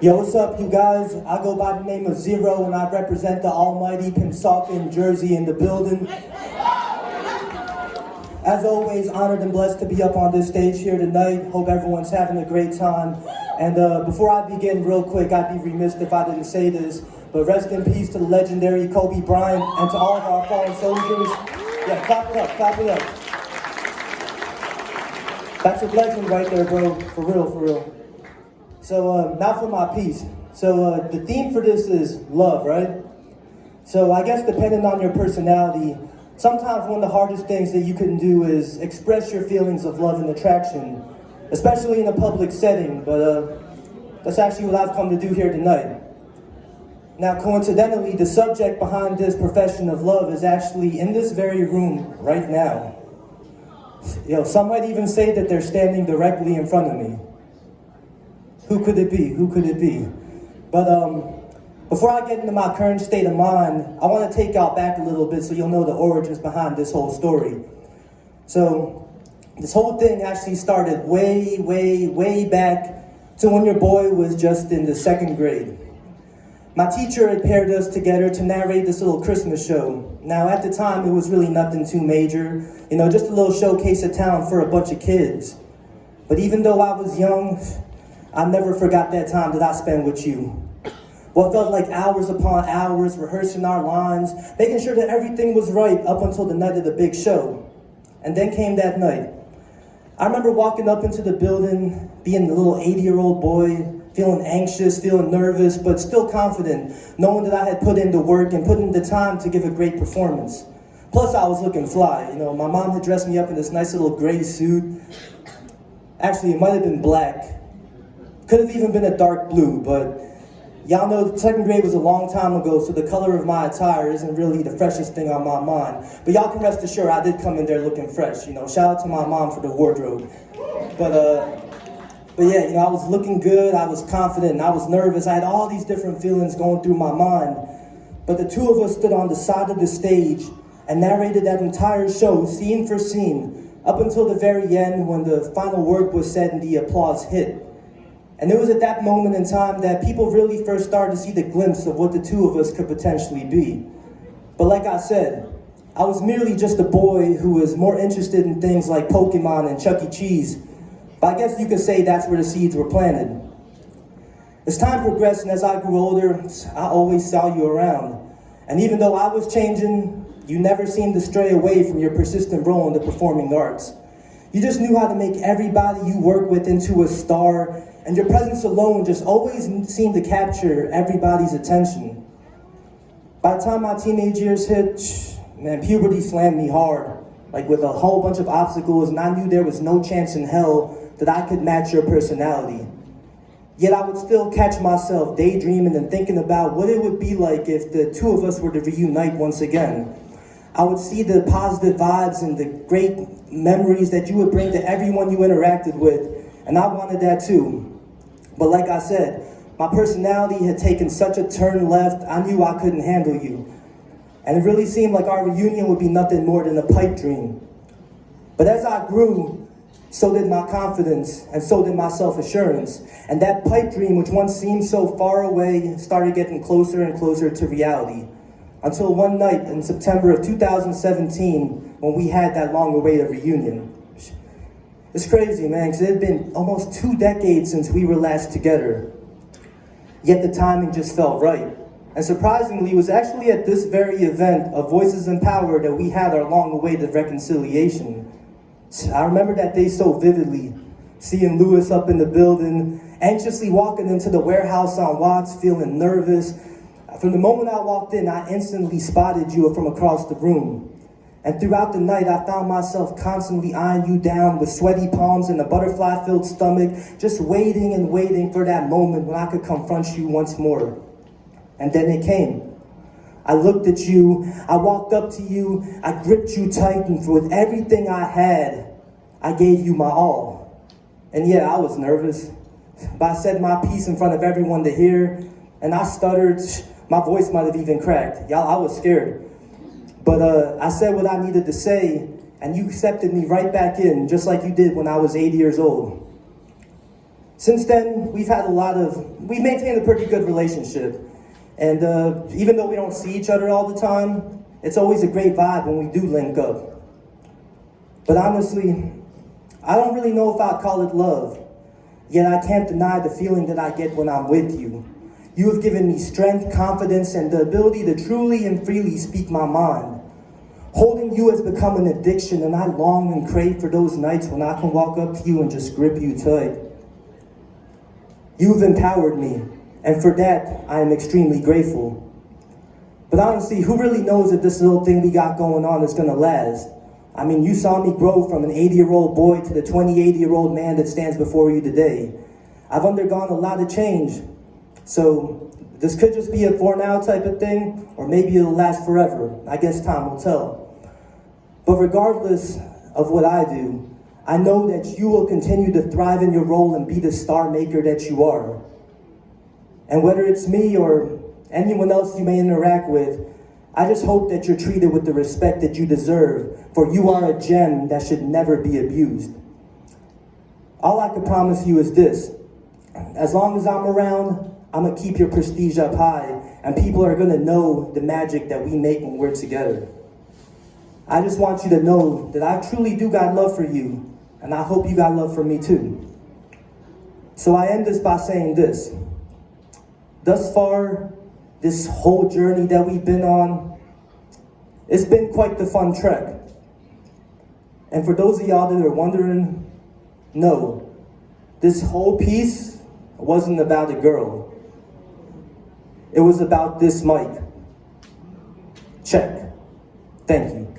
Yo, what's up, you guys? I go by the name of Zero, and I represent the almighty Pennsauken, Jersey in the building. As always, honored and blessed to be up on this stage here tonight. Hope everyone's having a great time. And before I begin, real quick, I'd be remiss if I didn't say this, but rest in peace to the legendary Kobe Bryant and to all of our fallen soldiers. Yeah, clap it up, clap it up. That's a legend right there, bro. For real, for real. So now for my piece. So the theme for this is love, right? So I guess depending on your personality, sometimes one of the hardest things that you can do is express your feelings of love and attraction, especially in a public setting, but that's actually what I've come to do here tonight. Now, coincidentally, the subject behind this profession of love is actually in this very room right now. Some might even say that they're standing directly in front of me. Who could it be? Who could it be? But before I get into my current state of mind, I want to take y'all back a little bit so you'll know the origins behind this whole story. So this whole thing actually started way back to when your boy was just in the 2nd grade. My teacher had paired us together to narrate this little Christmas show. Now at the time, it was really nothing too major, just a little showcase of town for a bunch of kids. But even though I was young, I never forgot that time that I spent with you. What felt like hours upon hours rehearsing our lines, making sure that everything was right up until the night of the big show. And then came that night. I remember walking up into the building, being a little 80-year-old boy, feeling anxious, feeling nervous, but still confident, knowing that I had put in the work and put in the time to give a great performance. Plus, I was looking fly. My mom had dressed me up in this nice little gray suit. Actually, it might have been black. Could have even been a dark blue, but y'all know 2nd grade was a long time ago, so the color of my attire isn't really the freshest thing on my mind. But y'all can rest assured I did come in there looking fresh. Shout out to my mom for the wardrobe. But yeah, I was looking good, I was confident, and I was nervous. I had all these different feelings going through my mind. But the two of us stood on the side of the stage and narrated that entire show, scene for scene, up until the very end when the final word was said and the applause hit. And it was at that moment in time that people really first started to see the glimpse of what the two of us could potentially be. But like I said, I was merely just a boy who was more interested in things like Pokemon and Chuck E. Cheese. But I guess you could say that's where the seeds were planted. As time progressed and as I grew older, I always saw you around. And even though I was changing, you never seemed to stray away from your persistent role in the performing arts. You just knew how to make everybody you work with into a star, and your presence alone just always seemed to capture everybody's attention. By the time my teenage years hit, puberty slammed me hard, like with a whole bunch of obstacles, and I knew there was no chance in hell that I could match your personality. Yet I would still catch myself daydreaming and thinking about what it would be like if the two of us were to reunite once again. I would see the positive vibes and the great memories that you would bring to everyone you interacted with, and I wanted that too. But like I said, my personality had taken such a turn left, I knew I couldn't handle you. And it really seemed like our reunion would be nothing more than a pipe dream. But as I grew, so did my confidence, and so did my self-assurance. And that pipe dream, which once seemed so far away, started getting closer and closer to reality. Until one night in September of 2017, when we had that long-awaited reunion. It's crazy, man, because it had been almost 2 decades since we were last together. Yet the timing just felt right. And surprisingly, it was actually at this very event of Voices in Power that we had our long-awaited reconciliation. I remember that day so vividly, seeing Lewis up in the building, anxiously walking into the warehouse on Watts, feeling nervous. From the moment I walked in, I instantly spotted you from across the room. And throughout the night, I found myself constantly eyeing you down with sweaty palms and a butterfly-filled stomach, just waiting and waiting for that moment when I could confront you once more. And then it came. I looked at you, I walked up to you, I gripped you tight, and with everything I had, I gave you my all. And yeah, I was nervous, but I said my piece in front of everyone to hear, and I stuttered. My voice might have even cracked. Y'all, I was scared. But I said what I needed to say, and you accepted me right back in, just like you did when I was 80 years old. Since then, we've maintained a pretty good relationship. And even though we don't see each other all the time, it's always a great vibe when we do link up. But honestly, I don't really know if I'd call it love, yet I can't deny the feeling that I get when I'm with you. You have given me strength, confidence, and the ability to truly and freely speak my mind. Holding you has become an addiction, and I long and crave for those nights when I can walk up to you and just grip you tight. You've empowered me, and for that, I am extremely grateful. But honestly, who really knows if this little thing we got going on is gonna last? I mean, you saw me grow from an 80-year-old boy to the 28-year-old man that stands before you today. I've undergone a lot of change, so this could just be a for now type of thing, or maybe it'll last forever. I guess time will tell. But regardless of what I do, I know that you will continue to thrive in your role and be the star maker that you are. And whether it's me or anyone else you may interact with, I just hope that you're treated with the respect that you deserve, for you are a gem that should never be abused. All I can promise you is this: as long as I'm around, I'm gonna keep your prestige up high, and people are gonna know the magic that we make when we're together. I just want you to know that I truly do got love for you, and I hope you got love for me too. So I end this by saying this: thus far, this whole journey that we've been on, it's been quite the fun trek. And for those of y'all that are wondering, no, this whole piece wasn't about a girl. It was about this mic. Check. Thank you.